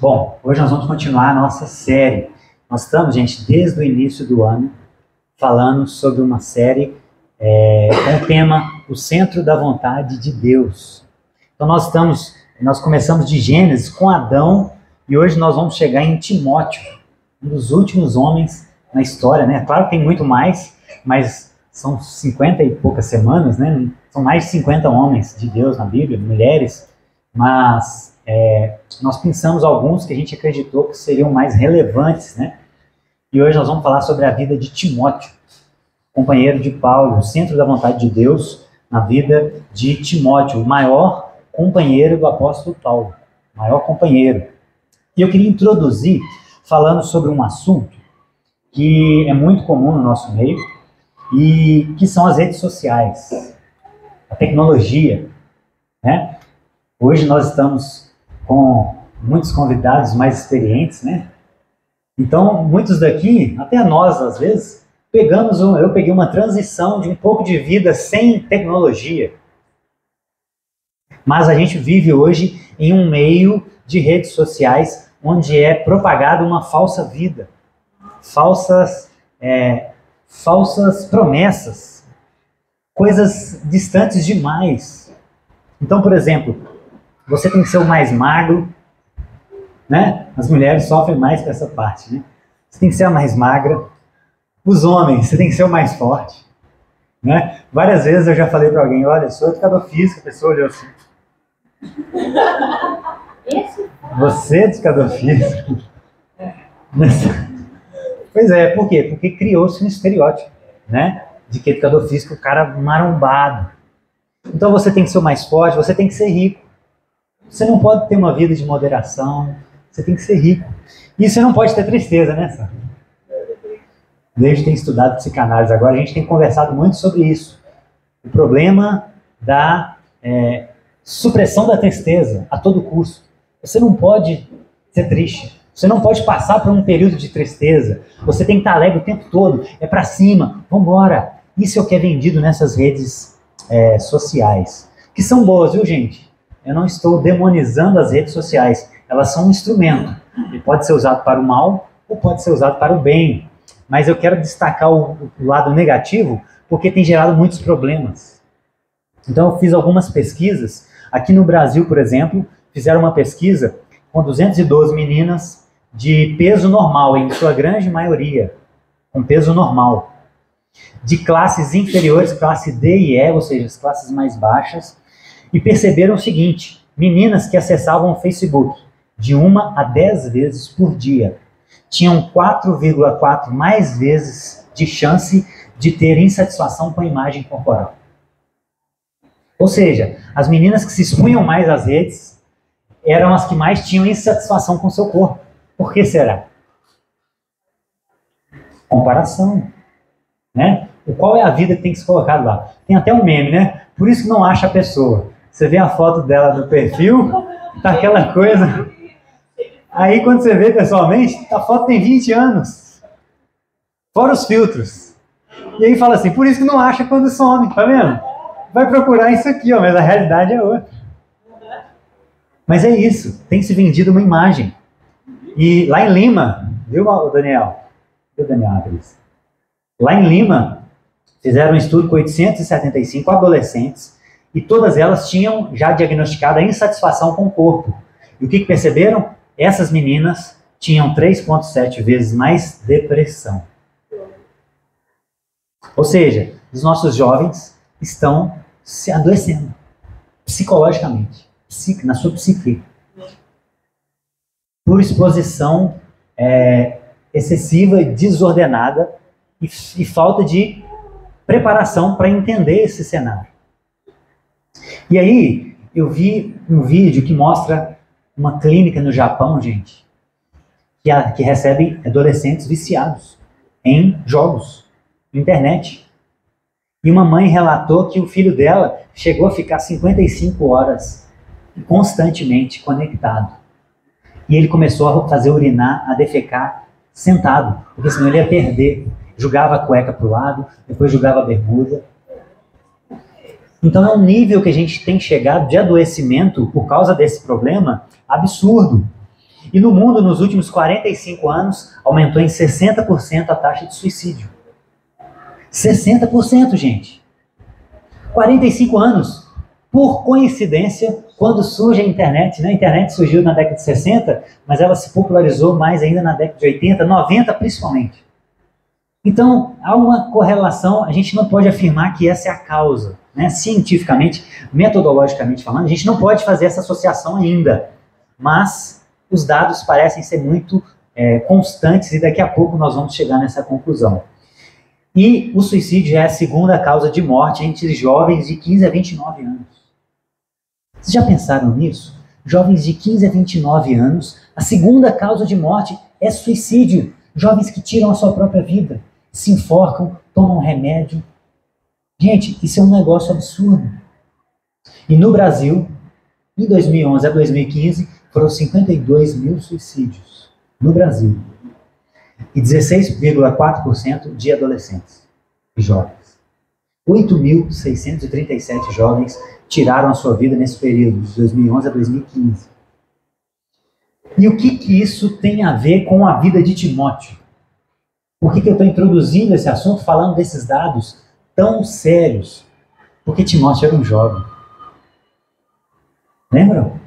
Bom, hoje nós vamos continuar a nossa série. Nós estamos, gente, desde o início do ano, falando sobre uma série com o tema O Centro da Vontade de Deus. Então nós começamos de Gênesis com Adão e hoje nós vamos chegar em Timóteo, um dos últimos homens na história, né? Claro que tem muito mais, mas são 50 e poucas semanas, né? São mais de 50 homens de Deus na Bíblia, mulheres, mas nós pensamos alguns que a gente acreditou que seriam mais relevantes, né? E hoje nós vamos falar sobre a vida de Timóteo, companheiro de Paulo, o centro da vontade de Deus na vida de Timóteo, o maior companheiro do apóstolo Paulo, o maior companheiro. E eu queria introduzir falando sobre um assunto que é muito comum no nosso meio e que são as redes sociais, a tecnologia, né? Hoje nós estamos com muitos convidados mais experientes, né? Então, muitos daqui, até nós às vezes, eu peguei uma transição de um pouco de vida sem tecnologia. Mas a gente vive hoje em um meio de redes sociais onde é propagada uma falsa vida, falsas promessas, coisas distantes demais. Então, por exemplo, você tem que ser o mais magro, né? As mulheres sofrem mais com essa parte, né? Você tem que ser a mais magra. Os homens, você tem que ser o mais forte, né? Várias vezes eu já falei para alguém, olha, eu sou educador físico, a pessoa olhou assim. Você é educador físico? Pois é, por quê? Porque criou-se um estereótipo, né? De que educador físico é o cara marombado. Então você tem que ser o mais forte, você tem que ser rico. Você não pode ter uma vida de moderação, você tem que ser rico. E você não pode ter tristeza, né, Sam? Desde que tem estudado psicanálise agora, a gente tem conversado muito sobre isso. O problema da supressão da tristeza a todo custo. Você não pode ser triste. Você não pode passar por um período de tristeza. Você tem que estar alegre o tempo todo. É pra cima. Vambora. Isso é o que é vendido nessas redes sociais. Que são boas, viu, gente? Eu não estou demonizando as redes sociais. Elas são um instrumento. E pode ser usado para o mal ou pode ser usado para o bem. Mas eu quero destacar o lado negativo porque tem gerado muitos problemas. Então eu fiz algumas pesquisas. Aqui no Brasil, por exemplo, fizeram uma pesquisa com 212 meninas de peso normal, em sua grande maioria, com peso normal. De classes inferiores, classe D e E, ou seja, as classes mais baixas, e perceberam o seguinte, meninas que acessavam o Facebook de 1 a 10 vezes por dia, tinham 4,4 mais vezes de chance de ter insatisfação com a imagem corporal. Ou seja, as meninas que se expunham mais às redes eram as que mais tinham insatisfação com o seu corpo. Por que será? Comparação, né? Qual é a vida que tem que ser colocada lá? Tem até um meme, né? Por isso que não acha a pessoa. Você vê a foto dela no perfil, tá aquela coisa. Aí quando você vê pessoalmente, a foto tem 20 anos. Fora os filtros. E aí fala assim, por isso que não acha quando some, tá vendo? Vai procurar isso aqui, ó, mas a realidade é outra. Mas é isso, tem se vendido uma imagem. E lá em Lima, viu, Daniel? Viu, Daniel? Lá em Lima, fizeram um estudo com 875 adolescentes e todas elas tinham já diagnosticado a insatisfação com o corpo. E o que perceberam? Essas meninas tinham 3,7 vezes mais depressão. Ou seja, os nossos jovens estão se adoecendo psicologicamente, na sua psique, por exposição excessiva e desordenada e falta de preparação para entender esse cenário. E aí, eu vi um vídeo que mostra uma clínica no Japão, gente, que recebe adolescentes viciados em jogos, internet. E uma mãe relatou que o filho dela chegou a ficar 55 horas constantemente conectado. E ele começou a fazer urinar, a defecar sentado, porque senão ele ia perder. Jogava a cueca para o lado, depois jogava a bermuda. Então é um nível que a gente tem chegado de adoecimento por causa desse problema absurdo. E no mundo, nos últimos 45 anos, aumentou em 60% a taxa de suicídio. 60%, gente. 45 anos. Por coincidência, quando surge a internet, né? A internet surgiu na década de 60, mas ela se popularizou mais ainda na década de 80, 90 principalmente. Então, há uma correlação, a gente não pode afirmar que essa é a causa, né? Cientificamente, metodologicamente falando, a gente não pode fazer essa associação ainda, mas os dados parecem ser muito constantes e daqui a pouco nós vamos chegar nessa conclusão. E o suicídio é a segunda causa de morte entre jovens de 15 a 29 anos. Vocês já pensaram nisso? Jovens de 15 a 29 anos, a segunda causa de morte é suicídio. Jovens que tiram a sua própria vida, se enforcam, tomam remédio. Gente, isso é um negócio absurdo. E no Brasil, em 2011 a 2015, foram 52 mil suicídios. No Brasil. E 16,4% de adolescentes e jovens. 8.637 jovens tiraram a sua vida nesse período, de 2011 a 2015. E o que isso tem a ver com a vida de Timóteo? Por que eu estou introduzindo esse assunto, falando desses dados tão sérios? Porque Timóteo era um jovem. Lembram?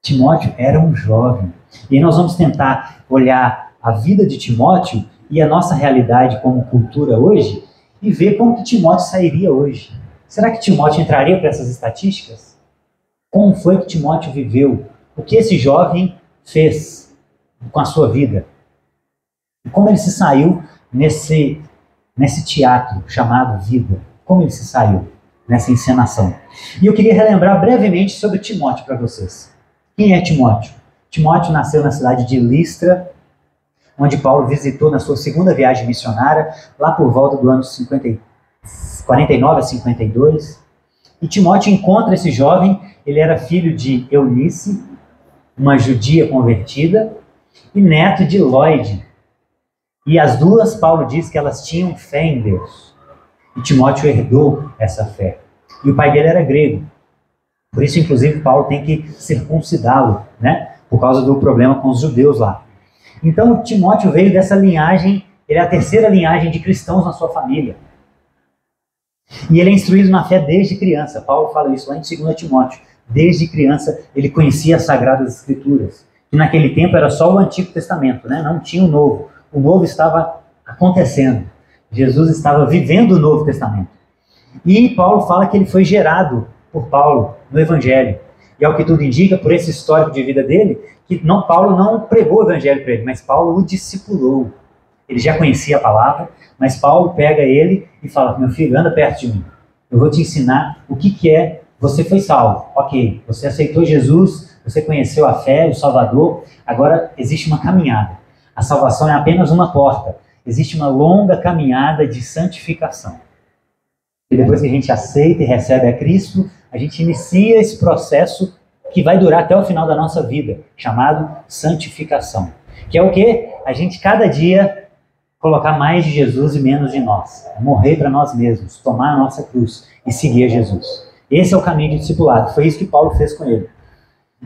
Timóteo era um jovem. E aí nós vamos tentar olhar a vida de Timóteo e a nossa realidade como cultura hoje e ver como que Timóteo sairia hoje. Será que Timóteo entraria para essas estatísticas? Como foi que Timóteo viveu? O que esse jovem fez com a sua vida? E como ele se saiu nesse teatro chamado vida? Como ele se saiu nessa encenação? E eu queria relembrar brevemente sobre Timóteo para vocês. Quem é Timóteo? Timóteo nasceu na cidade de Listra, onde Paulo visitou na sua segunda viagem missionária, lá por volta do ano 49 a 52. E Timóteo encontra esse jovem, ele era filho de Eunice, uma judia convertida, e neto de Lóide. E as duas, Paulo diz que elas tinham fé em Deus. E Timóteo herdou essa fé. E o pai dele era grego. Por isso, inclusive, Paulo tem que circuncidá-lo, né? Por causa do problema com os judeus lá. Então, Timóteo veio dessa linhagem, ele é a terceira linhagem de cristãos na sua família. E ele é instruído na fé desde criança. Paulo fala isso lá em 2 Timóteo. Desde criança, ele conhecia as Sagradas Escrituras. E naquele tempo era só o Antigo Testamento, né? Não tinha o Novo. O Novo estava acontecendo. Jesus estava vivendo o Novo Testamento. E Paulo fala que ele foi gerado por Paulo no Evangelho. E ao que tudo indica, por esse histórico de vida dele, que Paulo não pregou o Evangelho para ele, mas Paulo o discipulou. Ele já conhecia a palavra, mas Paulo pega ele e fala: meu filho, anda perto de mim. Eu vou te ensinar o que é. Você foi salvo, ok. Você aceitou Jesus, você conheceu a fé, o Salvador. Agora existe uma caminhada. A salvação é apenas uma porta. Existe uma longa caminhada de santificação. E depois que a gente aceita e recebe a Cristo, a gente inicia esse processo que vai durar até o final da nossa vida, chamado santificação. Que é o quê? A gente cada dia colocar mais de Jesus e menos de nós. Morrer para nós mesmos, tomar a nossa cruz e seguir a Jesus. Esse é o caminho de discipulado. Foi isso que Paulo fez com ele.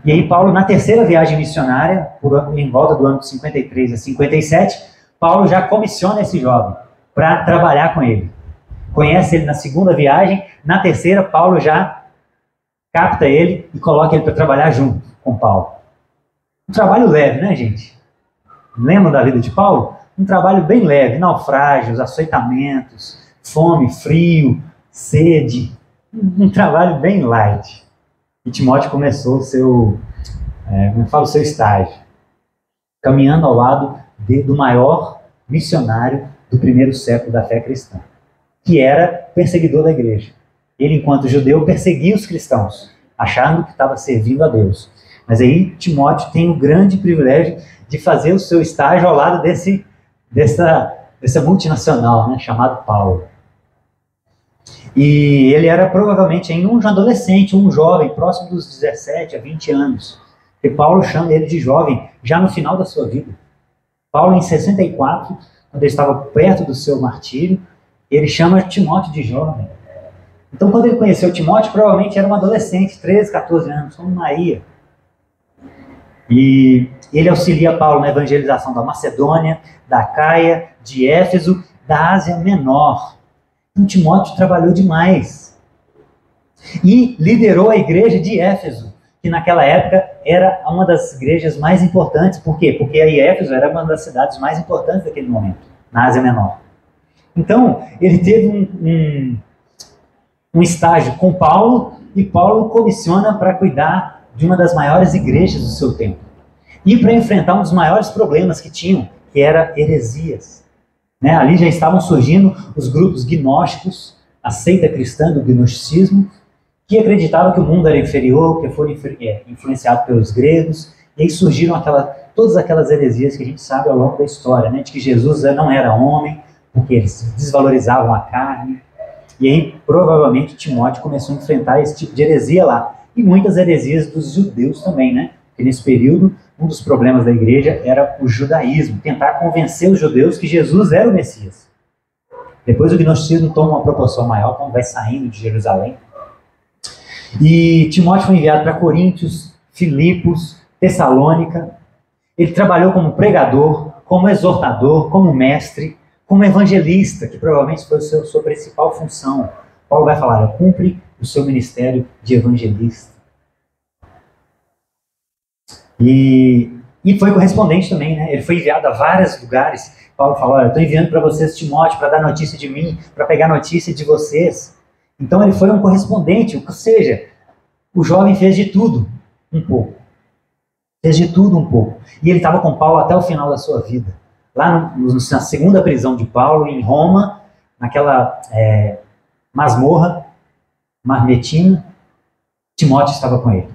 E aí Paulo, na terceira viagem missionária, em volta do ano de 53 a 57, Paulo já comissiona esse jovem para trabalhar com ele. Conhece ele na segunda viagem, na terceira Paulo já capta ele e coloca ele para trabalhar junto com Paulo. Um trabalho leve, né, gente? Lembram da vida de Paulo? Um trabalho bem leve, naufrágios, açoitamentos, fome, frio, sede. Um trabalho bem light. E Timóteo começou o seu estágio, caminhando ao lado do maior missionário do primeiro século da fé cristã, que era perseguidor da igreja. Ele, enquanto judeu, perseguia os cristãos, achando que estava servindo a Deus. Mas aí Timóteo tem o grande privilégio de fazer o seu estágio ao lado dessa multinacional, né, chamado Paulo. E ele era provavelmente ainda um adolescente, um jovem, próximo dos 17 a 20 anos. E Paulo chama ele de jovem já no final da sua vida. Paulo, em 64, quando ele estava perto do seu martírio, ele chama Timóteo de jovem. Então, quando ele conheceu Timóteo, provavelmente era um adolescente, 13, 14 anos, como Maria. E Ele auxilia Paulo na evangelização da Macedônia, da Caia, de Éfeso, da Ásia Menor. Então, Timóteo trabalhou demais. E liderou a igreja de Éfeso, que naquela época era uma das igrejas mais importantes. Por quê? Porque aí Éfeso era uma das cidades mais importantes daquele momento, na Ásia Menor. Então, ele teve um estágio com Paulo, e Paulo comissiona para cuidar de uma das maiores igrejas do seu tempo. E para enfrentar um dos maiores problemas que tinham, que era heresias. Né? Ali já estavam surgindo os grupos gnósticos, a seita cristã do gnosticismo, que acreditavam que o mundo era inferior, que foram influenciados pelos gregos, e aí surgiram todas aquelas heresias que a gente sabe ao longo da história, né? De que Jesus não era homem, porque eles desvalorizavam a carne. E aí, provavelmente, Timóteo começou a enfrentar esse tipo de heresia lá. E muitas heresias dos judeus também, né? Porque nesse período, um dos problemas da igreja era o judaísmo, tentar convencer os judeus que Jesus era o Messias. Depois o gnosticismo toma uma proporção maior, quando vai saindo de Jerusalém. E Timóteo foi enviado para Coríntios, Filipos, Tessalônica. Ele trabalhou como pregador, como exortador, como mestre, como evangelista, que provavelmente foi a sua principal função. Paulo vai falar, cumpre o seu ministério de evangelista. E foi correspondente também, né? Ele foi enviado a vários lugares. Paulo falou, eu estou enviando para vocês Timóteo para dar notícia de mim, para pegar notícia de vocês. Então ele foi um correspondente, ou seja, o jovem fez de tudo um pouco. Fez de tudo um pouco. E ele estava com Paulo até o final da sua vida. Lá na segunda prisão de Paulo, em Roma, naquela masmorra marmetina, Timóteo estava com ele.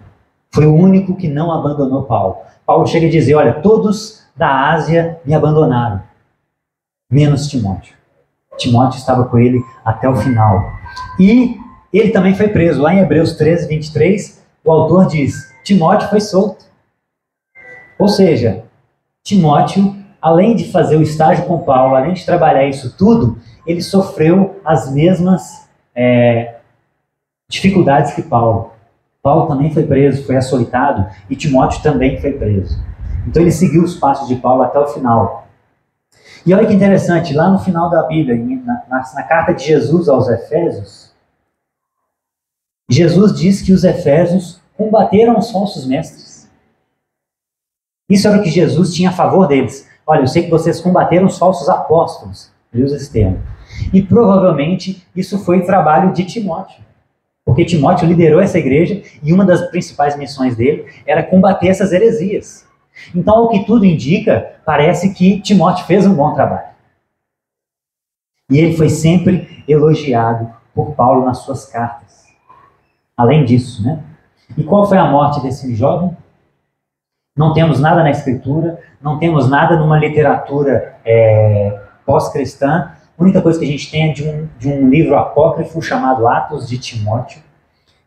Foi o único que não abandonou Paulo. Paulo chega a dizer, olha, todos da Ásia me abandonaram, menos Timóteo. Timóteo estava com ele até o final. E ele também foi preso. Lá em Hebreus 13, 23, o autor diz, Timóteo foi solto. Ou seja, Timóteo, além de fazer o estágio com Paulo, além de trabalhar isso tudo, ele sofreu as mesmas dificuldades que Paulo. Paulo também foi preso, foi açoitado, e Timóteo também foi preso. Então ele seguiu os passos de Paulo até o final. E olha que interessante, lá no final da Bíblia, na carta de Jesus aos Efésios, Jesus diz que os Efésios combateram os falsos mestres. Isso era o que Jesus tinha a favor deles. Olha, eu sei que vocês combateram os falsos apóstolos, ele usa esse termo. E provavelmente isso foi trabalho de Timóteo. Porque Timóteo liderou essa igreja e uma das principais missões dele era combater essas heresias. Então, ao que tudo indica, parece que Timóteo fez um bom trabalho. E ele foi sempre elogiado por Paulo nas suas cartas. Além disso, né? E qual foi a morte desse jovem? Não temos nada na Escritura, não temos nada numa literatura pós-cristã. A única coisa que a gente tem é de um livro apócrifo chamado Atos de Timóteo,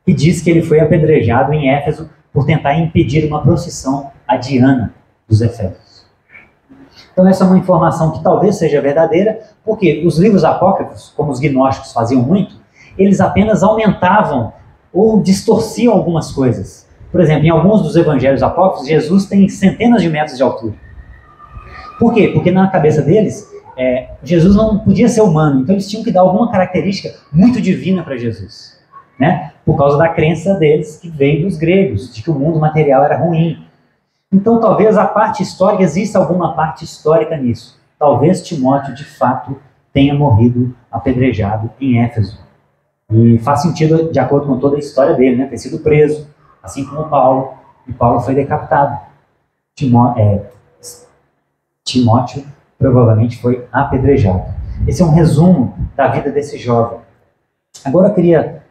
que diz que ele foi apedrejado em Éfeso por tentar impedir uma procissão a Diana dos Efésios. Então essa é uma informação que talvez seja verdadeira, porque os livros apócrifos, como os gnósticos faziam muito, eles apenas aumentavam ou distorciam algumas coisas. Por exemplo, em alguns dos evangelhos apócrifos, Jesus tem centenas de metros de altura. Por quê? Porque na cabeça deles, Jesus não podia ser humano, então eles tinham que dar alguma característica muito divina para Jesus, né? Por causa da crença deles, que veio dos gregos, de que o mundo material era ruim. Então talvez a parte histórica, exista alguma parte histórica nisso. Talvez Timóteo, de fato, tenha morrido apedrejado em Éfeso. E faz sentido de acordo com toda a história dele, né? Ter sido preso, assim como Paulo, e Paulo foi decapitado. Timóteo provavelmente foi apedrejado. Esse é um resumo da vida desse jovem. Agora eu queria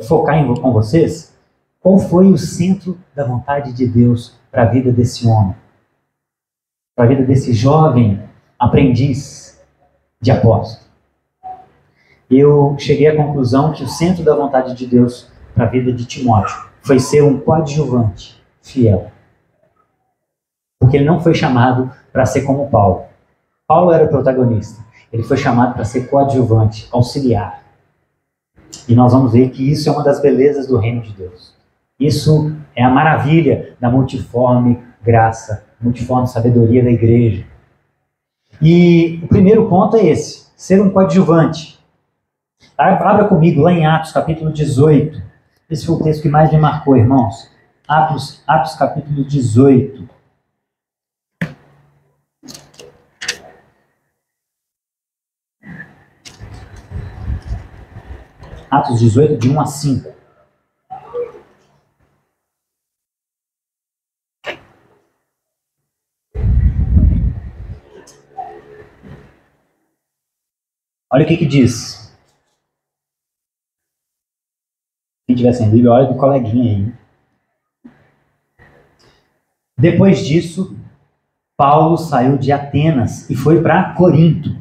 focar com vocês qual foi o centro da vontade de Deus para a vida desse homem, para a vida desse jovem aprendiz de apóstolo. Eu cheguei à conclusão que o centro da vontade de Deus para a vida de Timóteo foi ser um coadjuvante fiel. Porque ele não foi chamado para ser como Paulo. Paulo era o protagonista. Ele foi chamado para ser coadjuvante, auxiliar. E nós vamos ver que isso é uma das belezas do reino de Deus. Isso é a maravilha da multiforme graça multiforme sabedoria da igreja. E o primeiro ponto é esse, ser um coadjuvante. Abra comigo lá em Atos, capítulo 18. Esse foi o texto que mais me marcou, irmãos. Atos capítulo 18. Atos 18, de 1 a 5. Olha o que diz. Quem tiver sem Bíblia, olha do coleguinha aí. Depois disso, Paulo saiu de Atenas e foi para Corinto.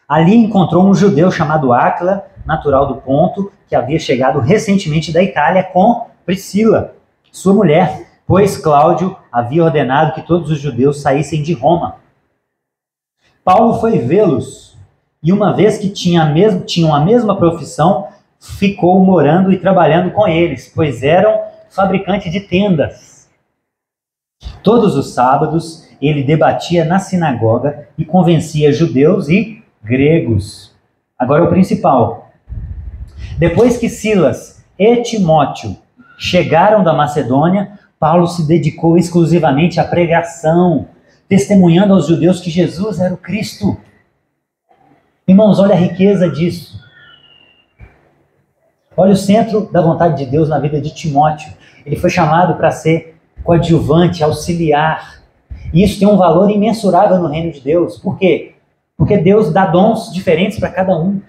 Ali encontrou um judeu chamado Áquila, natural do Ponto, que havia chegado recentemente da Itália com Priscila, sua mulher, pois Cláudio havia ordenado que todos os judeus saíssem de Roma. Paulo foi vê-los e, uma vez que tinham a mesma profissão, ficou morando e trabalhando com eles, pois eram fabricantes de tendas. Todos os sábados ele debatia na sinagoga e convencia judeus e gregos. Agora o principal. Depois que Silas e Timóteo chegaram da Macedônia, Paulo se dedicou exclusivamente à pregação, testemunhando aos judeus que Jesus era o Cristo. Irmãos, olha a riqueza disso. Olha o centro da vontade de Deus na vida de Timóteo. Ele foi chamado para ser coadjuvante, auxiliar. E isso tem um valor imensurável no reino de Deus. Por quê? Porque Deus dá dons diferentes para cada um.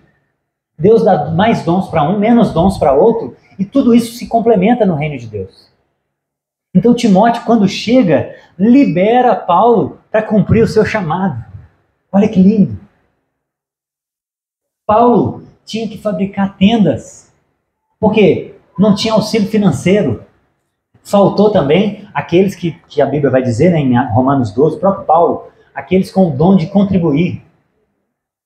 Deus dá mais dons para um, menos dons para outro. E tudo isso se complementa no reino de Deus. Então Timóteo, quando chega, libera Paulo para cumprir o seu chamado. Olha que lindo. Paulo tinha que fabricar tendas. Por quê? Não tinha auxílio financeiro. Faltou também aqueles que a Bíblia vai dizer, né, em Romanos 12, o próprio Paulo, aqueles com o dom de contribuir.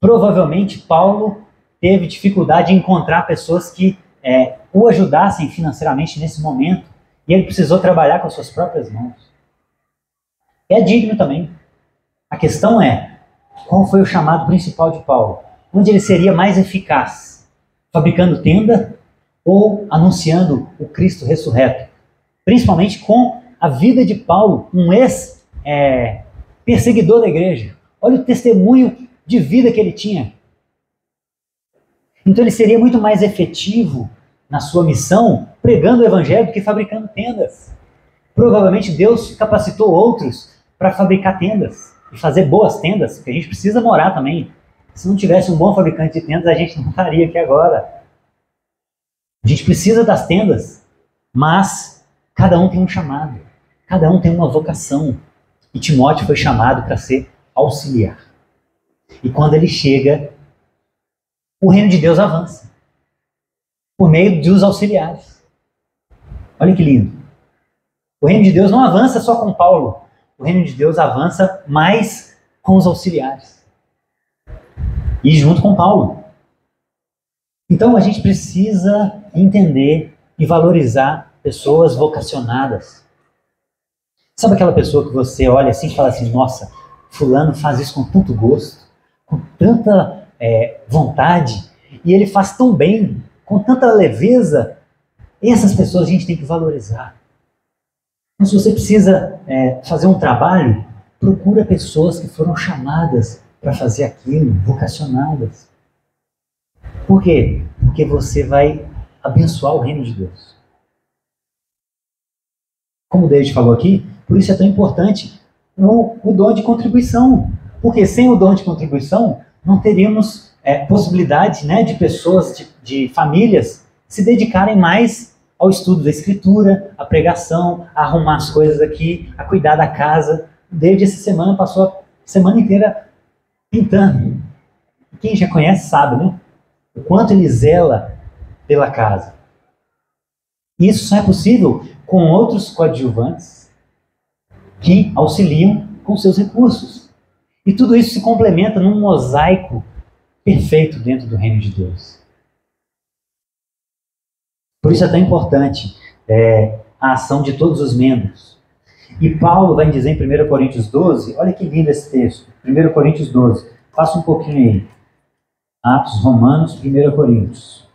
Provavelmente Paulo teve dificuldade em encontrar pessoas que o ajudassem financeiramente nesse momento, e ele precisou trabalhar com as suas próprias mãos. É digno também. A questão é, qual foi o chamado principal de Paulo? Onde ele seria mais eficaz? Fabricando tenda ou anunciando o Cristo ressurreto? Principalmente com a vida de Paulo, um ex-perseguidor da igreja. Olha o testemunho de vida que ele tinha. Então ele seria muito mais efetivo na sua missão pregando o evangelho do que fabricando tendas. Provavelmente Deus capacitou outros para fabricar tendas e fazer boas tendas, porque a gente precisa morar também. Se não tivesse um bom fabricante de tendas, a gente não estaria aqui agora. A gente precisa das tendas, mas cada um tem um chamado, cada um tem uma vocação. E Timóteo foi chamado para ser auxiliar. E quando ele chega, o reino de Deus avança por meio dos auxiliares. Olha que lindo. O reino de Deus não avança só com Paulo. O reino de Deus avança mais com os auxiliares. E junto com Paulo. Então a gente precisa entender e valorizar pessoas vocacionadas. Sabe aquela pessoa que você olha assim e fala assim, nossa, fulano faz isso com tanto gosto, com tanta vontade, e ele faz tão bem, com tanta leveza. Essas pessoas a gente tem que valorizar. Então, se você precisa fazer um trabalho, procura pessoas que foram chamadas para fazer aquilo, vocacionadas. Por quê? Porque você vai abençoar o reino de Deus. Como o David falou aqui, por isso é tão importante o dom de contribuição. Porque sem o dom de contribuição, não teríamos possibilidade, né, de pessoas, de famílias, se dedicarem mais ao estudo da Escritura, à pregação, a arrumar as coisas aqui, a cuidar da casa. O David essa semana passou a semana inteira pintando. Quem já conhece sabe, né? O quanto ele zela pela casa. E isso só é possível com outros coadjuvantes que auxiliam com seus recursos. E tudo isso se complementa num mosaico perfeito dentro do reino de Deus. Por isso é tão importante a ação de todos os membros. E Paulo vai dizer em 1 Coríntios 12, olha que lindo esse texto, 1 Coríntios 12, passa um pouquinho aí. Atos, Romanos, 1 Coríntios.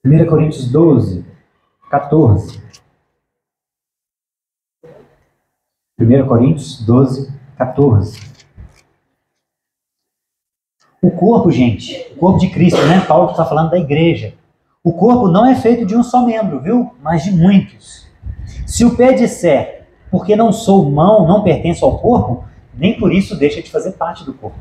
1 Coríntios 12, 14. 1 Coríntios 12, 14. O corpo, gente, o corpo de Cristo, né? Paulo está falando da igreja. O corpo não é feito de um só membro, viu? Mas de muitos. Se o pé disser, porque não sou mão, não pertenço ao corpo, nem por isso deixa de fazer parte do corpo.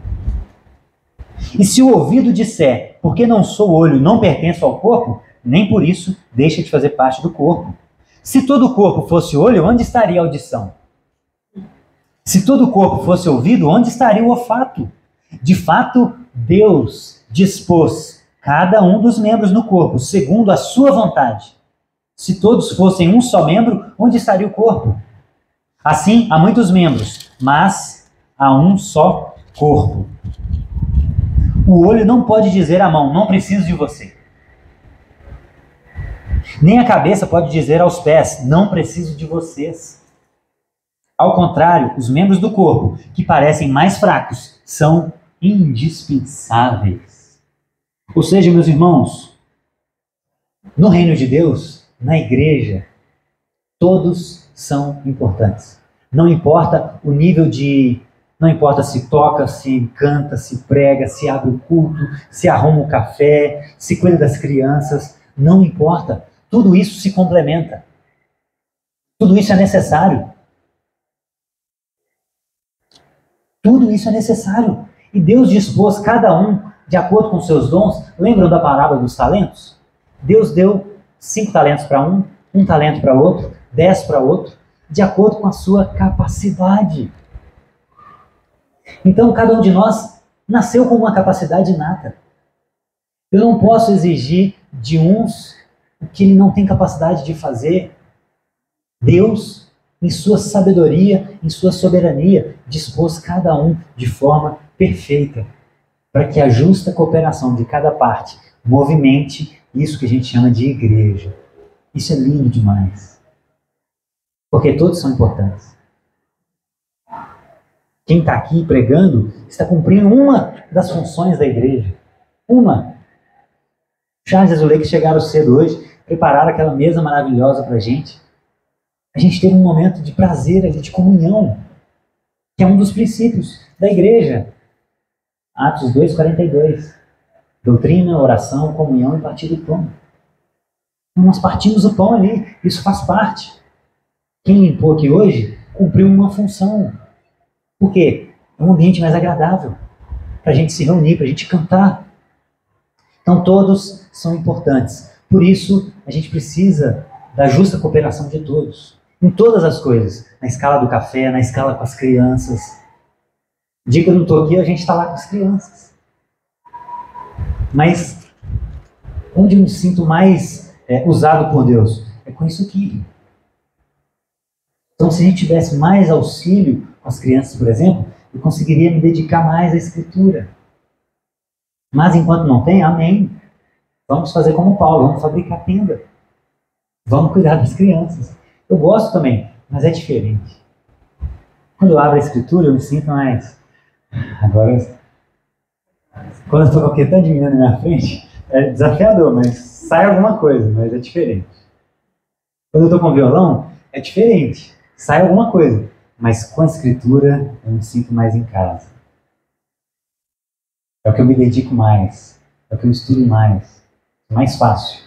E se o ouvido disser, porque não sou olho, não pertenço ao corpo, nem por isso deixa de fazer parte do corpo. Se todo o corpo fosse olho, onde estaria a audição? Se todo o corpo fosse ouvido, onde estaria o olfato? De fato, Deus dispôs cada um dos membros no corpo, segundo a sua vontade. Se todos fossem um só membro, onde estaria o corpo? Assim, há muitos membros, mas há um só corpo. O olho não pode dizer à mão, não preciso de você. Nem a cabeça pode dizer aos pés, não preciso de vocês. Ao contrário, os membros do corpo, que parecem mais fracos, são indispensáveis. Ou seja, meus irmãos, no reino de Deus, na igreja, todos são importantes. Não importa o nível de... Não importa se toca, se canta, se prega, se abre o culto, se arruma o café, se cuida das crianças. Não importa. Tudo isso se complementa. Tudo isso é necessário. Tudo isso é necessário. E Deus dispôs cada um de acordo com seus dons. Lembram da parábola dos talentos? Deus deu 5 talentos para um, 1 talento para outro, 10 para outro, de acordo com a sua capacidade. Então, cada um de nós nasceu com uma capacidade inata. Eu não posso exigir de uns o que ele não tem capacidade de fazer. Deus, em sua sabedoria, em sua soberania, dispôs cada um de forma perfeita, para que a justa cooperação de cada parte movimente isso que a gente chama de igreja. Isso é lindo demais. Porque todos são importantes. Quem está aqui pregando está cumprindo uma das funções da igreja. Uma. Charles e Zuleika chegaram cedo hoje, prepararam aquela mesa maravilhosa para a gente. A gente teve um momento de prazer ali, de comunhão, que é um dos princípios da igreja. Atos 2:42. Doutrina, oração, comunhão e partir do pão. Então, nós partimos o pão ali, isso faz parte. Quem limpou aqui hoje cumpriu uma função. Por quê? É um ambiente mais agradável para a gente se reunir, para a gente cantar. Então todos são importantes. Por isso a gente precisa da justa cooperação de todos. Em todas as coisas. Na escala do café, na escala com as crianças. O dia que eu não estou aqui, a gente está lá com as crianças. Mas onde eu me sinto mais usado por Deus? É com isso aqui. Então, se a gente tivesse mais auxílio com as crianças, por exemplo, eu conseguiria me dedicar mais à Escritura. Mas enquanto não tem, amém. Vamos fazer como Paulo, vamos fabricar tenda. Vamos cuidar das crianças. Eu gosto também, mas é diferente. Quando eu abro a Escritura, eu me sinto mais... Agora, quando eu estou com aquele tanto de menino na minha frente, é desafiador, mas sai alguma coisa, mas é diferente. Quando eu estou com violão, é diferente. Sai alguma coisa, mas com a Escritura eu me sinto mais em casa. É o que eu me dedico mais, é o que eu estudo mais, é mais fácil.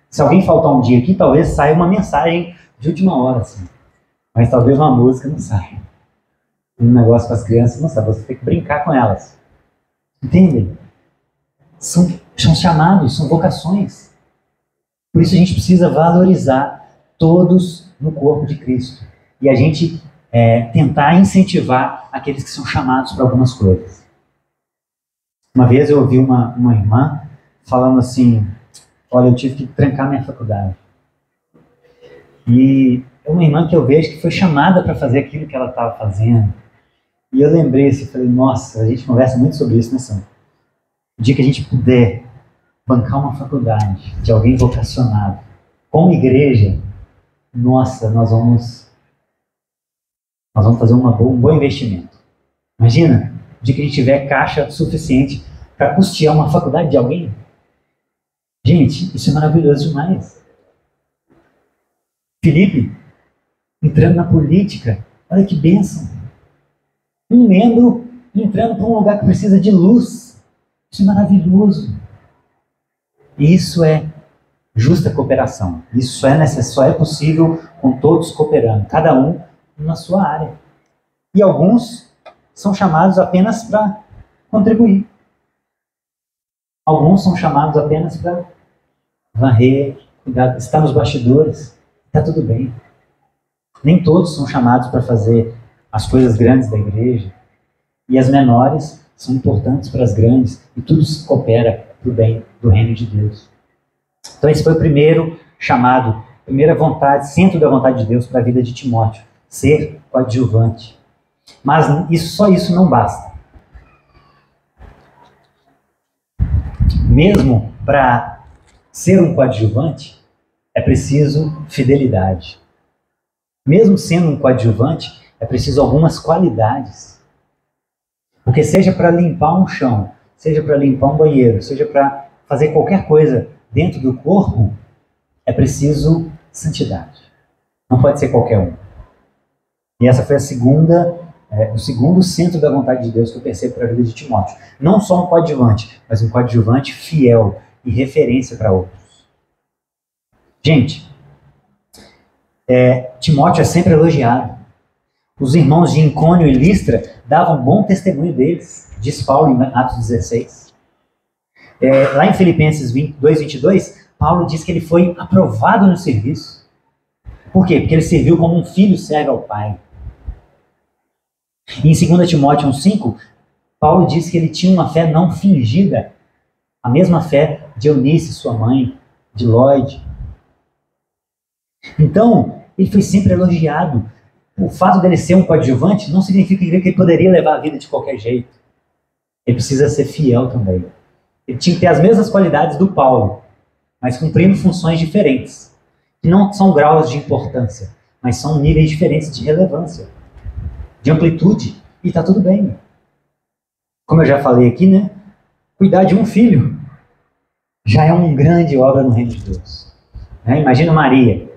Se alguém faltar um dia aqui, talvez saia uma mensagem de última hora, assim. Mas talvez uma música não saia. Um negócio com as crianças não sai, você tem que brincar com elas. Entendem? São chamados, são vocações. Por isso a gente precisa valorizar todos no corpo de Cristo. E a gente tentar incentivar aqueles que são chamados para algumas coisas. Uma vez eu ouvi uma irmã falando assim, olha, eu tive que trancar minha faculdade. E é uma irmã que eu vejo que foi chamada para fazer aquilo que ela estava fazendo. E eu lembrei assim, falei, nossa, a gente conversa muito sobre isso, né, Sam? O dia que a gente puder bancar uma faculdade de alguém vocacionado, como igreja, nossa, nós vamos fazer um bom investimento. Imagina, de que a gente tiver caixa suficiente para custear uma faculdade de alguém. Gente, isso é maravilhoso demais. Felipe, entrando na política, olha que bênção. Um membro entrando para um lugar que precisa de luz. Isso é maravilhoso. Isso é justa cooperação. Isso só é possível com todos cooperando, cada um na sua área. E alguns são chamados apenas para contribuir. Alguns são chamados apenas para varrer, cuidar, estar nos bastidores. Está tudo bem. Nem todos são chamados para fazer as coisas grandes da igreja. E as menores são importantes para as grandes. E tudo se coopera para o bem do reino de Deus. Então esse foi o primeiro chamado, primeira vontade, centro da vontade de Deus para a vida de Timóteo. Ser coadjuvante. Mas só isso não basta. Mesmo para ser um coadjuvante, é preciso fidelidade. Mesmo sendo um coadjuvante, é preciso algumas qualidades. Porque seja para limpar um chão, seja para limpar um banheiro, seja para fazer qualquer coisa dentro do corpo, é preciso santidade. Não pode ser qualquer um. E essa foi o segundo centro da vontade de Deus que eu percebo para a vida de Timóteo. Não só um coadjuvante, mas um coadjuvante fiel e referência para outros. Gente, Timóteo é sempre elogiado. Os irmãos de Icônio e Listra davam bom testemunho deles, diz Paulo em Atos 16. Lá em Filipenses 2:22, Paulo diz que ele foi aprovado no serviço. Por quê? Porque ele serviu como um filho serve ao pai. E em 2 Timóteo 1:5, Paulo diz que ele tinha uma fé não fingida, a mesma fé de Eunice, sua mãe, de Lloyd. Então, ele foi sempre elogiado. O fato dele ser um coadjuvante não significa que ele poderia levar a vida de qualquer jeito. Ele precisa ser fiel também. Ele tinha que ter as mesmas qualidades do Paulo, mas cumprindo funções diferentes, que não são graus de importância, mas são níveis diferentes de relevância, de amplitude, e está tudo bem. Como eu já falei aqui, né? Cuidar de um filho já é uma grande obra no reino de Deus. Imagina Maria.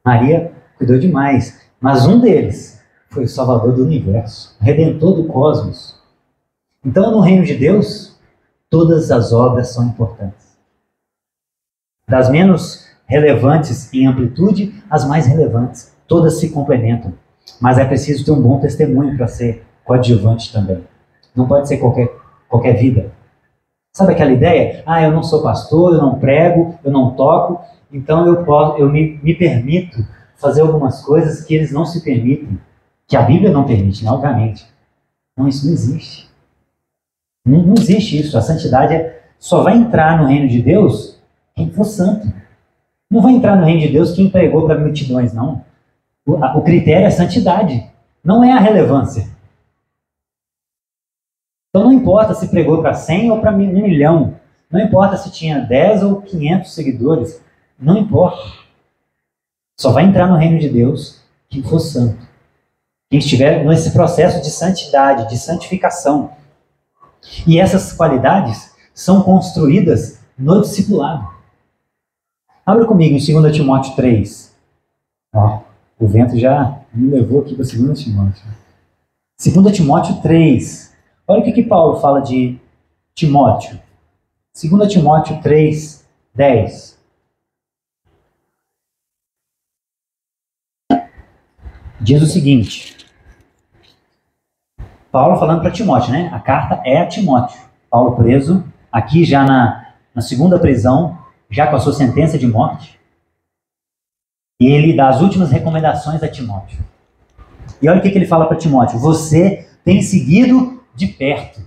Maria cuidou demais, mas um deles foi o Salvador do universo, o Redentor do cosmos. Então, no reino de Deus, todas as obras são importantes. Das menos relevantes em amplitude, às mais relevantes. Todas se complementam. Mas é preciso ter um bom testemunho para ser coadjuvante também. Não pode ser qualquer vida. Sabe aquela ideia? Eu não sou pastor, eu não prego, eu não toco, então eu me permito fazer algumas coisas que eles não se permitem, que a Bíblia não permite, né? Obviamente. Não, isso não existe. Não existe isso. A santidade só vai entrar no reino de Deus quem for santo. Não vai entrar no reino de Deus quem pregou para multidões, não. O critério é santidade, não é a relevância. Então não importa se pregou para 100 ou para 1 milhão. Não importa se tinha 10 ou 500 seguidores. Não importa. Só vai entrar no reino de Deus quem for santo. Quem estiver nesse processo de santidade, de santificação. E essas qualidades são construídas no discipulado. Abra comigo em 2 Timóteo 3. O vento já me levou aqui para 2 Timóteo. 2 Timóteo 3. Olha o que Paulo fala de Timóteo. 2 Timóteo 3, 10. Diz o seguinte. Paulo falando para Timóteo, né? A carta é a Timóteo. Paulo preso, aqui já na segunda prisão, já com a sua sentença de morte. E ele dá as últimas recomendações a Timóteo. E olha o que ele fala para Timóteo. Você tem seguido de perto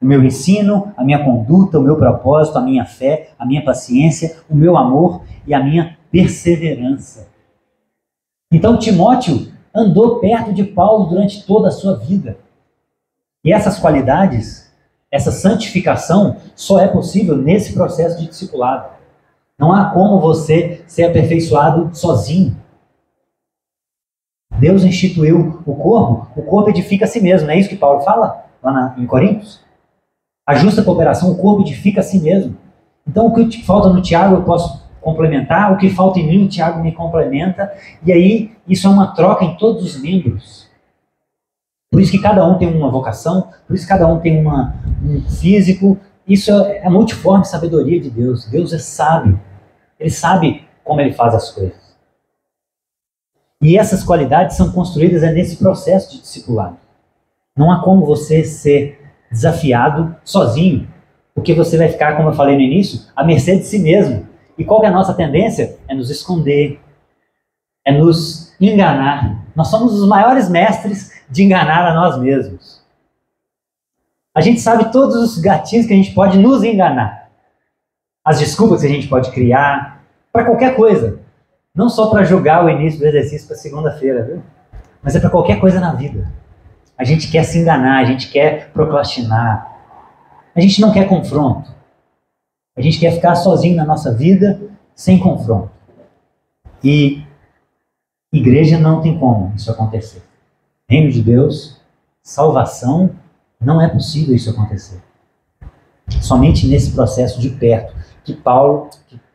o meu ensino, a minha conduta, o meu propósito, a minha fé, a minha paciência, o meu amor e a minha perseverança. Então Timóteo andou perto de Paulo durante toda a sua vida. E essas qualidades, essa santificação, só é possível nesse processo de discipulado. Não há como você ser aperfeiçoado sozinho. Deus instituiu o corpo edifica a si mesmo. Não é isso que Paulo fala lá em Coríntios? A justa cooperação, o corpo edifica a si mesmo. Então, o que falta no Tiago eu posso complementar, o que falta em mim o Tiago me complementa, e aí isso é uma troca em todos os membros. Por isso que cada um tem uma vocação, por isso que cada um tem um físico. Isso é a multiforme sabedoria de Deus. Deus é sábio. Ele sabe como ele faz as coisas. E essas qualidades são construídas nesse processo de discipulado. Não há como você ser desafiado sozinho, porque você vai ficar, como eu falei no início, à mercê de si mesmo. E qual que é a nossa tendência? É nos esconder, é nos enganar. Nós somos os maiores mestres de enganar a nós mesmos. A gente sabe todos os gatilhos que a gente pode nos enganar. As desculpas que a gente pode criar, para qualquer coisa. Não só para julgar o início do exercício para segunda-feira, viu? Mas é para qualquer coisa na vida. A gente quer se enganar, a gente quer procrastinar. A gente não quer confronto. A gente quer ficar sozinho na nossa vida, sem confronto. E igreja não tem como isso acontecer. Reino de Deus, salvação, não é possível isso acontecer. Somente nesse processo de perto, que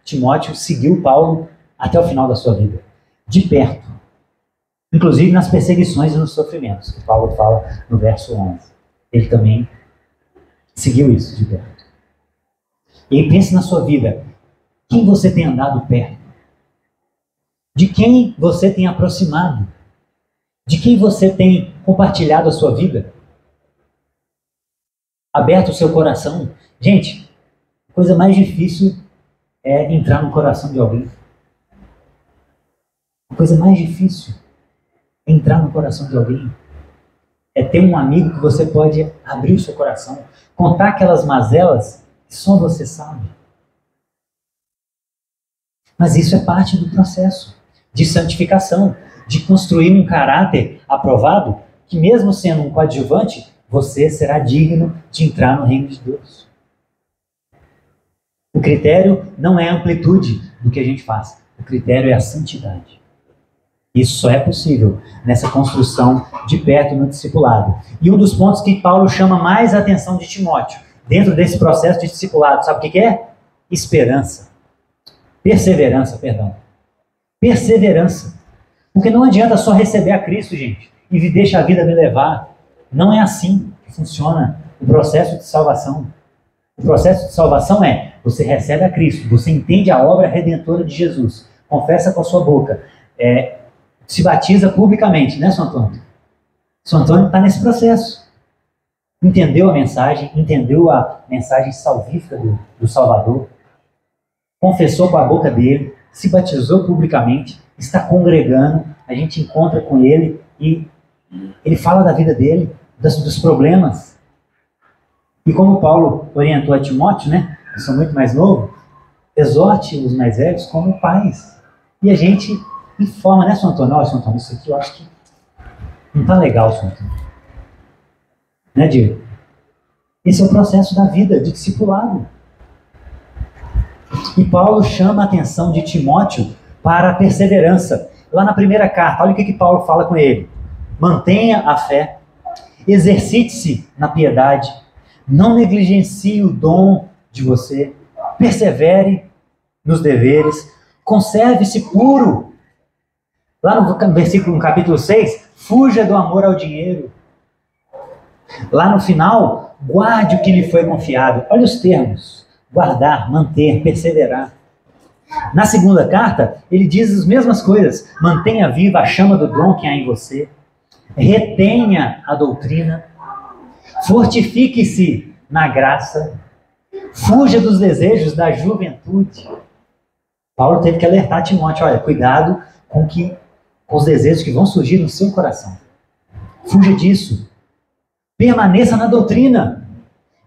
Timóteo seguiu Paulo até o final da sua vida. De perto. Inclusive nas perseguições e nos sofrimentos, que Paulo fala no verso 11. Ele também seguiu isso de perto. E aí pense na sua vida. Quem você tem andado perto? De quem você tem aproximado? De quem você tem compartilhado a sua vida? Aberto o seu coração? Gente, a coisa mais difícil é entrar no coração de alguém. A coisa mais difícil é entrar no coração de alguém. É ter um amigo que você pode abrir o seu coração, contar aquelas mazelas que só você sabe. Mas isso é parte do processo de santificação, de construir um caráter aprovado, que mesmo sendo um coadjuvante, você será digno de entrar no reino de Deus. O critério não é a amplitude do que a gente faz. O critério é a santidade. Isso só é possível nessa construção de perto no discipulado. E um dos pontos que Paulo chama mais a atenção de Timóteo, dentro desse processo de discipulado, sabe o que é? Esperança. Perseverança, perdão. Perseverança. Porque não adianta só receber a Cristo, gente, e deixa a vida me levar. Não é assim que funciona o processo de salvação. O processo de salvação é, você recebe a Cristo, você entende a obra redentora de Jesus, confessa com a sua boca, se batiza publicamente, né, São Antônio? São Antônio está nesse processo. Entendeu a mensagem salvífica do Salvador, confessou com a boca dele, se batizou publicamente, está congregando, a gente encontra com ele e ele fala da vida dele, dos problemas. E como Paulo orientou a Timóteo, né, que são muito mais novo, exorte os mais velhos como pais. E a gente informa, né, São Antônio? Olha, São Antônio, isso aqui eu acho que não está legal, São Antônio. Né, Diego? Esse é o processo da vida, de discipulado. E Paulo chama a atenção de Timóteo para a perseverança. Lá na primeira carta, olha o que Paulo fala com ele. Mantenha a fé, exercite-se na piedade, não negligencie o dom de você, persevere nos deveres, conserve-se puro. Lá no capítulo 6, fuja do amor ao dinheiro. Lá no final, guarde o que lhe foi confiado. Olha os termos: guardar, manter, perseverar. Na segunda carta, ele diz as mesmas coisas. Mantenha viva a chama do dom que há em você. Retenha a doutrina. Fortifique-se na graça. Fuja dos desejos da juventude. Paulo teve que alertar Timóteo: olha, cuidado com os desejos que vão surgir no seu coração. Fuja disso. Permaneça na doutrina.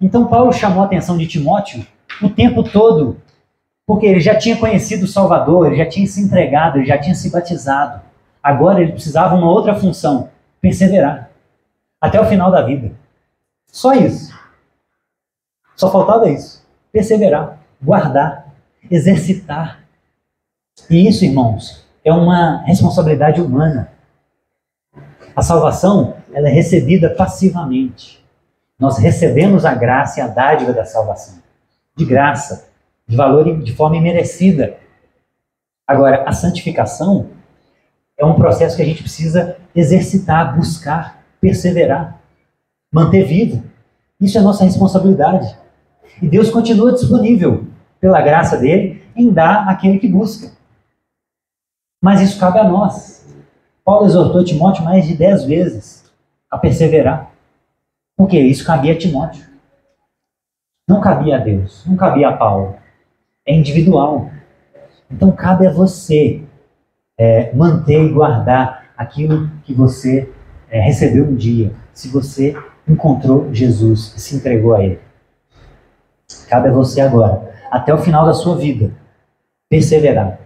Então Paulo chamou a atenção de Timóteo o tempo todo, porque ele já tinha conhecido o Salvador, ele já tinha se entregado, ele já tinha se batizado. Agora ele precisava uma outra função: perseverar até o final da vida. Só isso. Só faltava isso. Perseverar, guardar. exercitar. E isso, irmãos, é uma responsabilidade humana. A salvação, ela é recebida passivamente. Nós recebemos a graça e a dádiva da salvação. De graça, de valor e de forma imerecida. Agora, a santificação é um processo que a gente precisa exercitar, buscar, perseverar, manter vivo. Isso é nossa responsabilidade. E Deus continua disponível, pela graça dele, em dar àquele que busca. Mas isso cabe a nós. Paulo exortou Timóteo mais de 10 vezes a perseverar. Por quê? Isso cabia a Timóteo. Não cabia a Deus, não cabia a Paulo. É individual. Então cabe a você manter e guardar aquilo que você recebeu um dia. Se você encontrou Jesus e se entregou a Ele. Cabe a você agora, até o final da sua vida, perseverar.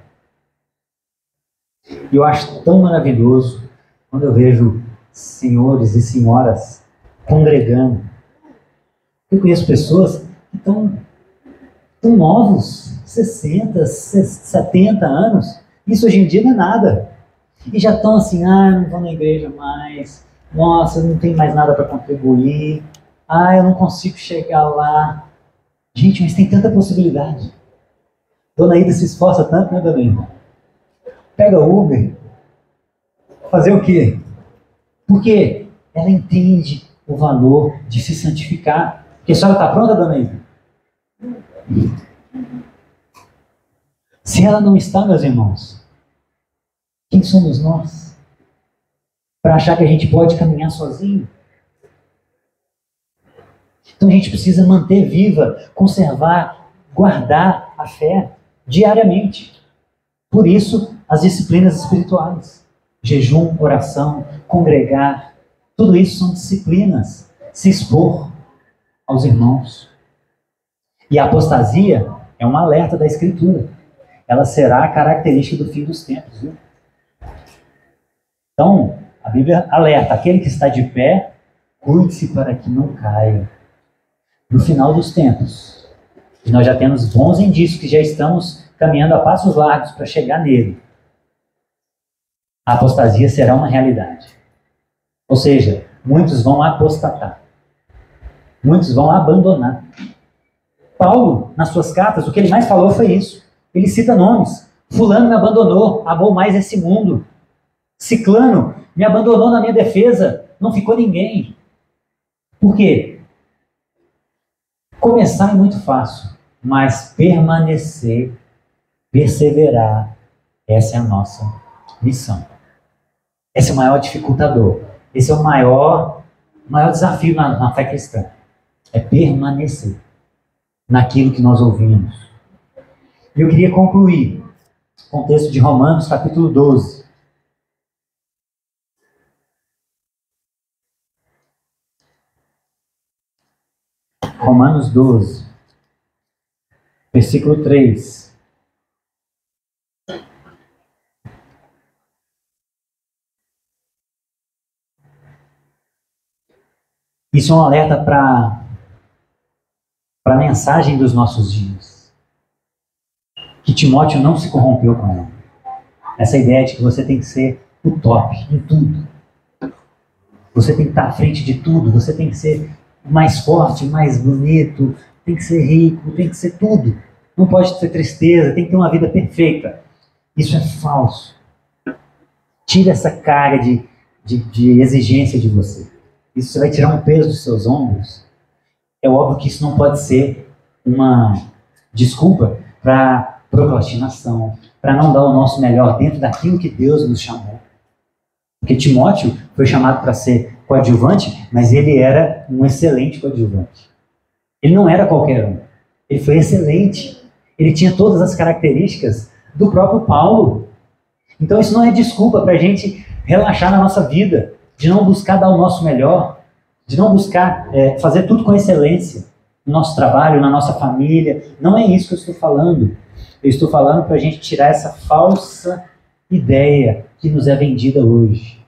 E eu acho tão maravilhoso quando eu vejo senhores e senhoras congregando. Eu conheço pessoas que estão novos, 60, 70 anos. Isso hoje em dia não é nada. E já estão assim, não vou na igreja mais. Nossa, eu não tenho mais nada para contribuir. Eu não consigo chegar lá. Gente, mas tem tanta possibilidade. Dona Ida se esforça tanto, né, Dona Ida? Pega Uber. Fazer o quê? Porque ela entende o valor de se santificar. Porque a senhora está pronta, Dona Ida? Se ela não está, meus irmãos, quem somos nós? Para achar que a gente pode caminhar sozinho? Então a gente precisa manter viva, conservar, guardar a fé diariamente. Por isso, as disciplinas espirituais. Jejum, oração, congregar, tudo isso são disciplinas. Se expor aos irmãos. E a apostasia é um alerta da Escritura. Ela será a característica do fim dos tempos. Viu? Então, a Bíblia alerta, aquele que está de pé, cuide-se para que não caia. No final dos tempos, e nós já temos bons indícios que já estamos caminhando a passos largos para chegar nele, a apostasia será uma realidade. Ou seja, muitos vão apostatar. Muitos vão abandonar. Paulo, nas suas cartas, o que ele mais falou foi isso. Ele cita nomes. Fulano me abandonou, amou mais esse mundo. Ciclano me abandonou na minha defesa, não ficou ninguém. Por quê? Começar é muito fácil, mas permanecer, perseverar, essa é a nossa missão. Esse é o maior dificultador. Esse é o maior desafio na fé cristã. É permanecer naquilo que nós ouvimos. E eu queria concluir com o texto de Romanos, capítulo 12. Romanos 12, versículo 3. Isso é um alerta para a mensagem dos nossos dias. Que Timóteo não se corrompeu com ela. Essa ideia de que você tem que ser o top em tudo. Você tem que estar à frente de tudo. Você tem que ser mais forte, mais bonito, tem que ser rico, tem que ser tudo. Não pode ter tristeza, tem que ter uma vida perfeita. Isso é falso. Tira essa carga de exigência de você. Isso vai tirar um peso dos seus ombros. É óbvio que isso não pode ser uma desculpa para procrastinação, para não dar o nosso melhor dentro daquilo que Deus nos chamou. Porque Timóteo foi chamado para ser coadjuvante, mas ele era um excelente coadjuvante. Ele não era qualquer um. Ele foi excelente. Ele tinha todas as características do próprio Paulo. Então isso não é desculpa para a gente relaxar na nossa vida, de não buscar dar o nosso melhor, de não buscar fazer tudo com excelência no nosso trabalho, na nossa família. Não é isso que eu estou falando. Eu estou falando para a gente tirar essa falsa ideia que nos é vendida hoje.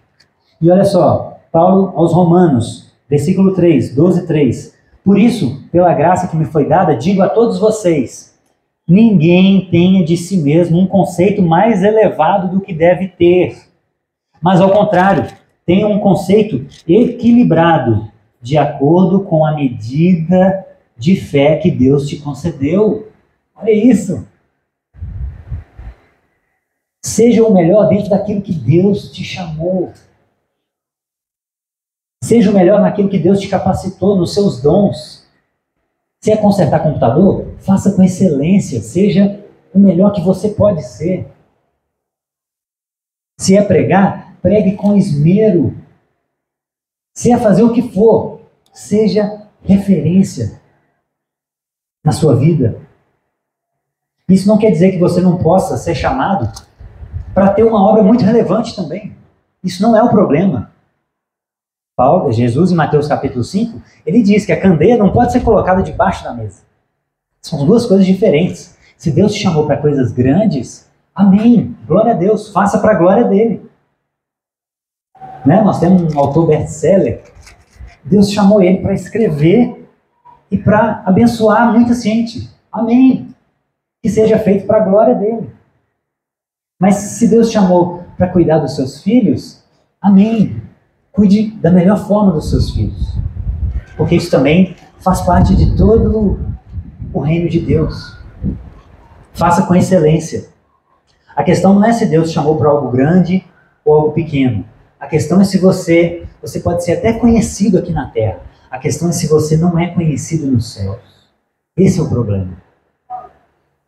E olha só, Paulo aos Romanos, versículo 3, 12, 3. Por isso, pela graça que me foi dada, digo a todos vocês, Ninguém tenha de si mesmo um conceito mais elevado do que deve ter. Mas, ao contrário, tenha um conceito equilibrado, de acordo com a medida de fé que Deus te concedeu. Olha isso. Seja o melhor dentro daquilo que Deus te chamou. Seja o melhor naquilo que Deus te capacitou, nos seus dons. Se é consertar computador, faça com excelência. Seja o melhor que você pode ser. Se é pregar, pregue com esmero. Se é fazer o que for, seja referência na sua vida. Isso não quer dizer que você não possa ser chamado para ter uma obra muito relevante também. Isso não é o problema. Jesus, em Mateus capítulo 5, ele diz que a candeia não pode ser colocada debaixo da mesa. São duas coisas diferentes. Se Deus te chamou para coisas grandes, amém, glória a Deus, faça para a glória dele. Né? Nós temos um autor best-seller, Deus chamou ele para escrever e para abençoar muita gente. Amém. Que seja feito para a glória dele. Mas se Deus chamou para cuidar dos seus filhos, amém. Cuide da melhor forma dos seus filhos. Porque isso também faz parte de todo o reino de Deus. Faça com excelência. A questão não é se Deus te chamou para algo grande ou algo pequeno. A questão é se você pode ser até conhecido aqui na terra. A questão é se você não é conhecido nos céus. Esse é o problema.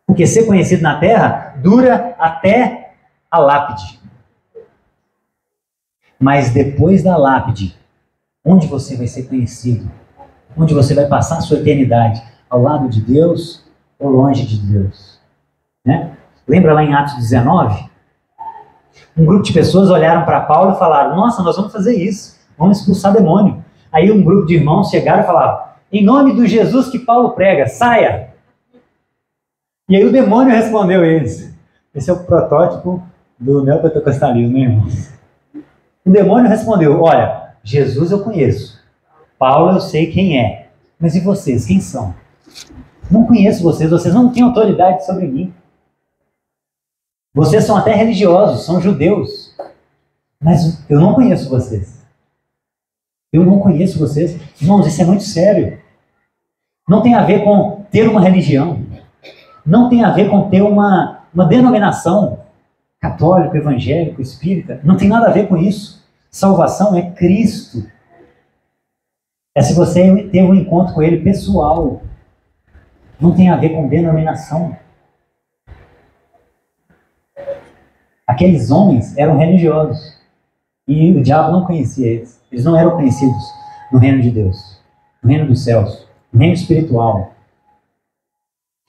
Porque ser conhecido na terra dura até a lápide. Mas depois da lápide, onde você vai ser conhecido? Onde você vai passar a sua eternidade? Ao lado de Deus ou longe de Deus? Né? Lembra lá em Atos 19? Um grupo de pessoas olharam para Paulo e falaram: nossa, nós vamos fazer isso, vamos expulsar demônio. Aí um grupo de irmãos chegaram e falaram: em nome do Jesus que Paulo prega, saia! E aí o demônio respondeu a eles. Esse é o protótipo do neopentecostalismo, né, irmãos? O demônio respondeu: olha, Jesus eu conheço, Paulo eu sei quem é, mas e vocês, quem são? Não conheço vocês, vocês não têm autoridade sobre mim. Vocês são até religiosos, são judeus, mas eu não conheço vocês. Eu não conheço vocês. Irmãos, isso é muito sério. Não tem a ver com ter uma religião, não tem a ver com ter uma denominação católico, evangélico, espírita, não tem nada a ver com isso. Salvação é Cristo. É se você ter um encontro com Ele pessoal. Não tem a ver com denominação. Aqueles homens eram religiosos. E o diabo não conhecia eles. Eles não eram conhecidos no reino de Deus, no reino dos céus, no reino espiritual.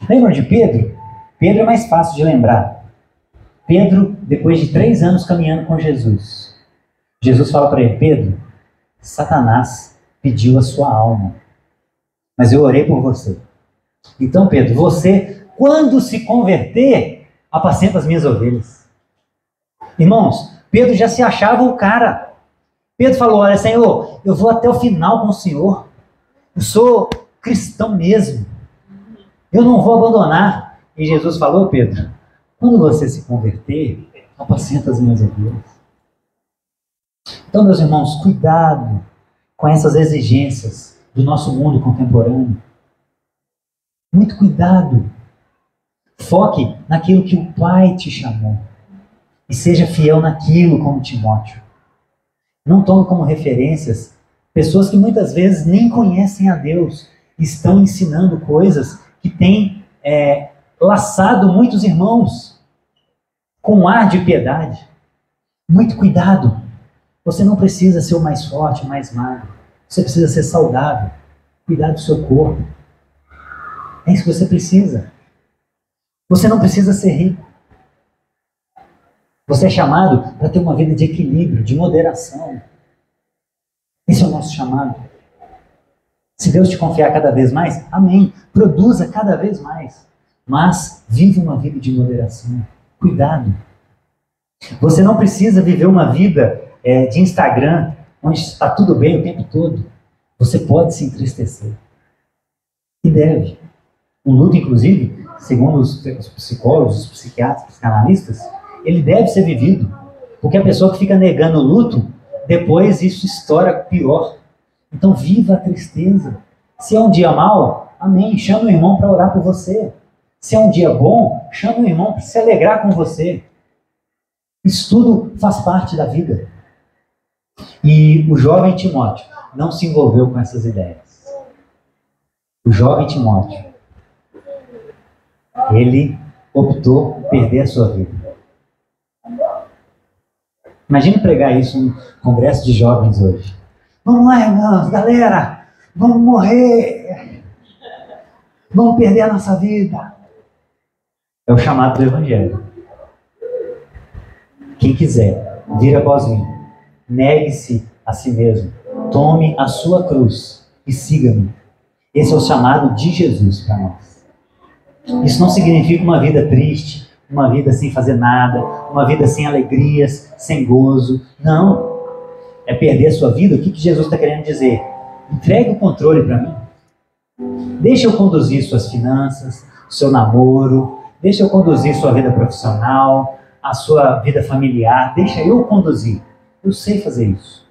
Lembram de Pedro? Pedro é mais fácil de lembrar. Pedro, depois de 3 anos caminhando com Jesus, Jesus fala para ele: Pedro, Satanás pediu a sua alma, mas eu orei por você. Então, Pedro, você, quando se converter, apacenta as minhas ovelhas. Irmãos, Pedro já se achava o cara. Pedro falou: olha, Senhor, eu vou até o final com o Senhor. Eu sou cristão mesmo. Eu não vou abandonar. E Jesus falou: Pedro, quando você se converter, apacenta as minhas ovelhas. Então, meus irmãos, cuidado com essas exigências do nosso mundo contemporâneo. Muito cuidado. Foque naquilo que o Pai te chamou. E seja fiel naquilo, como Timóteo. Não tome como referências pessoas que muitas vezes nem conhecem a Deus. Estão ensinando coisas que têm laçado muitos irmãos com um ar de piedade. Muito cuidado. Você não precisa ser o mais forte, o mais magro. Você precisa ser saudável. Cuidar do seu corpo. É isso que você precisa. Você não precisa ser rico. Você é chamado para ter uma vida de equilíbrio, de moderação. Esse é o nosso chamado. Se Deus te confiar cada vez mais, amém. Produza cada vez mais. Mas vive uma vida de moderação. Cuidado. Você não precisa viver uma vida de Instagram, onde está tudo bem o tempo todo. Você pode se entristecer. E deve. O luto, inclusive, segundo os psicólogos, os psiquiatras, os psicanalistas, ele deve ser vivido. Porque a pessoa que fica negando o luto, depois isso estoura pior. Então viva a tristeza. Se é um dia mau, amém, chame o irmão para orar por você. Se é um dia bom, chame o irmão para se alegrar com você. Isso tudo faz parte da vida. E o jovem Timóteo não se envolveu com essas ideias. O jovem Timóteo, ele optou por perder a sua vida. Imagine pregar isso num congresso de jovens hoje. Vamos lá, irmãos, galera, vamos morrer. Vamos perder a nossa vida. É o chamado do Evangelho. Quem quiser, vir após mim. Negue-se a si mesmo. Tome a sua cruz e siga-me. Esse é o chamado de Jesus para nós. Isso não significa uma vida triste, uma vida sem fazer nada, uma vida sem alegrias, sem gozo. Não. É perder a sua vida. O que Jesus está querendo dizer? Entregue o controle para mim. Deixa eu conduzir suas finanças, seu namoro, deixa eu conduzir sua vida profissional, a sua vida familiar. Deixa eu conduzir. Eu sei fazer isso.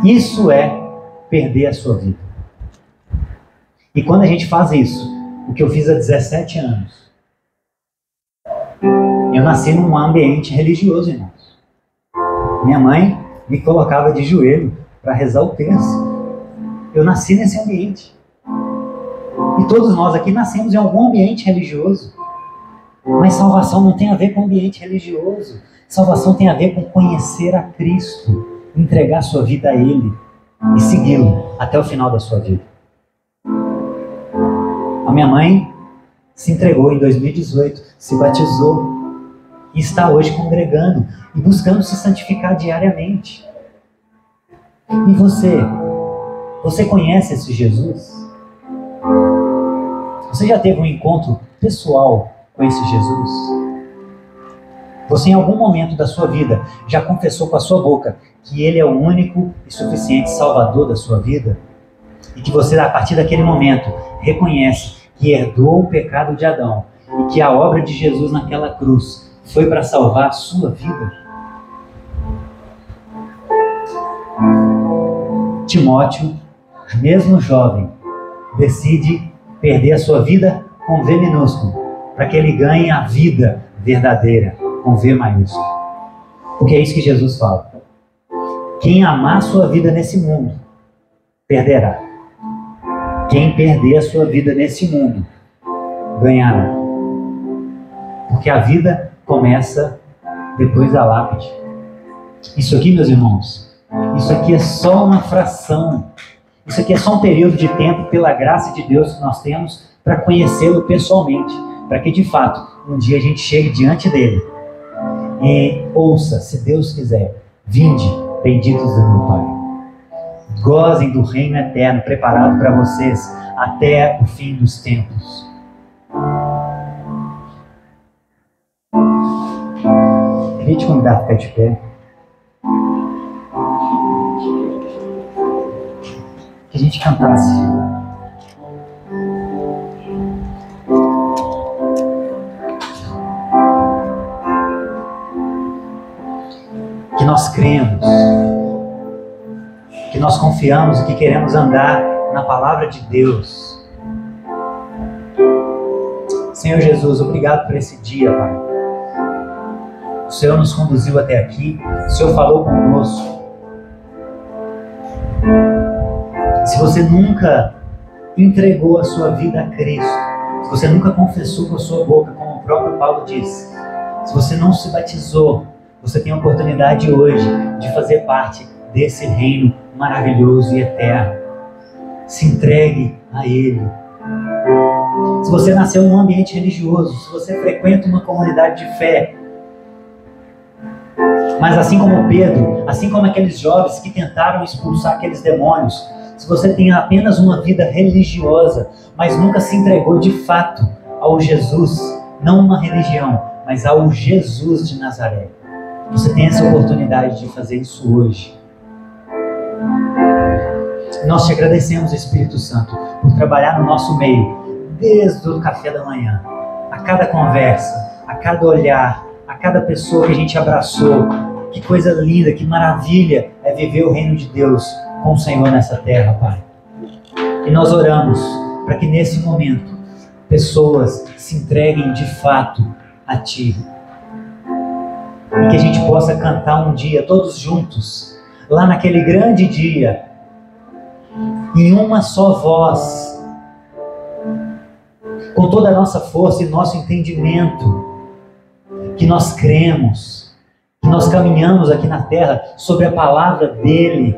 Isso é perder a sua vida. E quando a gente faz isso, o que eu fiz há 17 anos, eu nasci num ambiente religioso, irmãos. Minha mãe me colocava de joelho para rezar o terço. Eu nasci nesse ambiente. E todos nós aqui nascemos em algum ambiente religioso. Mas salvação não tem a ver com ambiente religioso. Salvação tem a ver com conhecer a Cristo, entregar sua vida a Ele e segui-lo até o final da sua vida. A minha mãe se entregou em 2018, se batizou e está hoje congregando e buscando se santificar diariamente. E você? Você conhece esse Jesus? Você já teve um encontro pessoal com esse Jesus? Você em algum momento da sua vida já confessou com a sua boca que Ele é o único e suficiente Salvador da sua vida? E que você, a partir daquele momento, reconhece que herdou o pecado de Adão e que a obra de Jesus naquela cruz foi para salvar a sua vida? Timóteo, mesmo jovem, decide perder a sua vida com V minúsculo, para que ele ganhe a vida verdadeira, com V maiúsculo. Porque é isso que Jesus fala. Quem amar a sua vida nesse mundo, perderá. Quem perder a sua vida nesse mundo, ganhará. Porque a vida começa depois da lápide. Isso aqui, meus irmãos, isso aqui é só uma fração. Isso aqui é só um período de tempo, pela graça de Deus que nós temos, para conhecê-lo pessoalmente. Para que, de fato, um dia a gente chegue diante dele e ouça, se Deus quiser, vinde, benditos do meu Pai. Gozem do reino eterno preparado para vocês até o fim dos tempos. Queria te convidar a ficar de pé. Que a gente cantasse. Que nós cremos, que nós confiamos e que queremos andar na palavra de Deus. Senhor Jesus, obrigado por esse dia, Pai. O Senhor nos conduziu até aqui, o Senhor falou conosco. Se você nunca entregou a sua vida a Cristo, se você nunca confessou com a sua boca, como o próprio Paulo disse, se você não se batizou, você tem a oportunidade hoje de fazer parte desse reino maravilhoso e eterno. Se entregue a Ele. Se você nasceu num ambiente religioso, se você frequenta uma comunidade de fé, mas assim como Pedro, assim como aqueles jovens que tentaram expulsar aqueles demônios, se você tem apenas uma vida religiosa, mas nunca se entregou de fato ao Jesus, não uma religião, mas ao Jesus de Nazaré, você tem essa oportunidade de fazer isso hoje. Nós te agradecemos, Espírito Santo, por trabalhar no nosso meio, desde o café da manhã, a cada conversa, a cada olhar, a cada pessoa que a gente abraçou. Que coisa linda, que maravilha é viver o reino de Deus com o Senhor nessa terra, Pai. E nós oramos para que nesse momento pessoas se entreguem de fato a Ti. E que a gente possa cantar um dia todos juntos, lá naquele grande dia, em uma só voz, com toda a nossa força e nosso entendimento, que nós cremos, que nós caminhamos aqui na terra sobre a palavra dEle,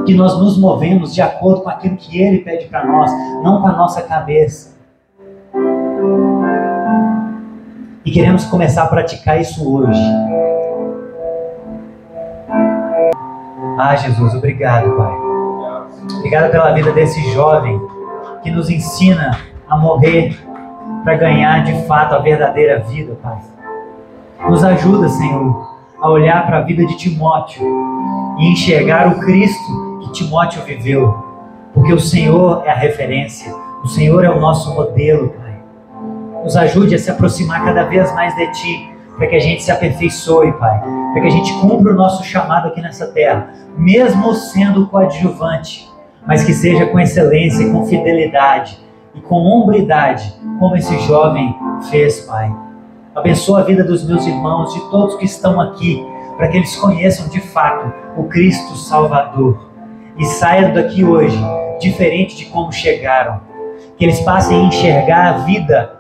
que nós nos movemos de acordo com aquilo que Ele pede para nós, não com a nossa cabeça. E queremos começar a praticar isso hoje. Ah, Jesus, obrigado, Pai. Obrigado pela vida desse jovem que nos ensina a morrer para ganhar de fato a verdadeira vida, Pai. Nos ajuda, Senhor, a olhar para a vida de Timóteo e enxergar o Cristo que Timóteo viveu, porque o Senhor é a referência, o Senhor é o nosso modelo, Pai. Nos ajude a se aproximar cada vez mais de Ti, para que a gente se aperfeiçoe, Pai, para que a gente cumpra o nosso chamado aqui nessa terra, mesmo sendo coadjuvante, mas que seja com excelência, com fidelidade e com hombridade, como esse jovem fez, Pai. Abençoa a vida dos meus irmãos, de todos que estão aqui, para que eles conheçam de fato o Cristo Salvador e saiam daqui hoje diferente de como chegaram. Que eles passem a enxergar a vida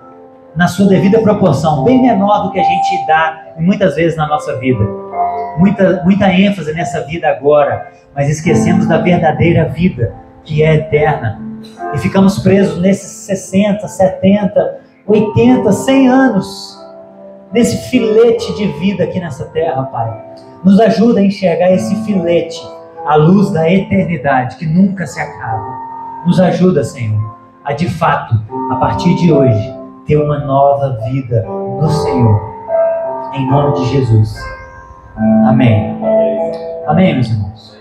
na sua devida proporção, bem menor do que a gente dá muitas vezes na nossa vida. Muita ênfase nessa vida agora, mas esquecemos da verdadeira vida, que é eterna. E ficamos presos nesses 60, 70, 80, 100 anos, nesse filete de vida aqui nessa terra, Pai. Nos ajuda a enxergar esse filete, à luz da eternidade, que nunca se acaba. Nos ajuda, Senhor, a de fato, a partir de hoje, ter uma nova vida no Senhor. Em nome de Jesus. Amém. Amém, meus irmãos.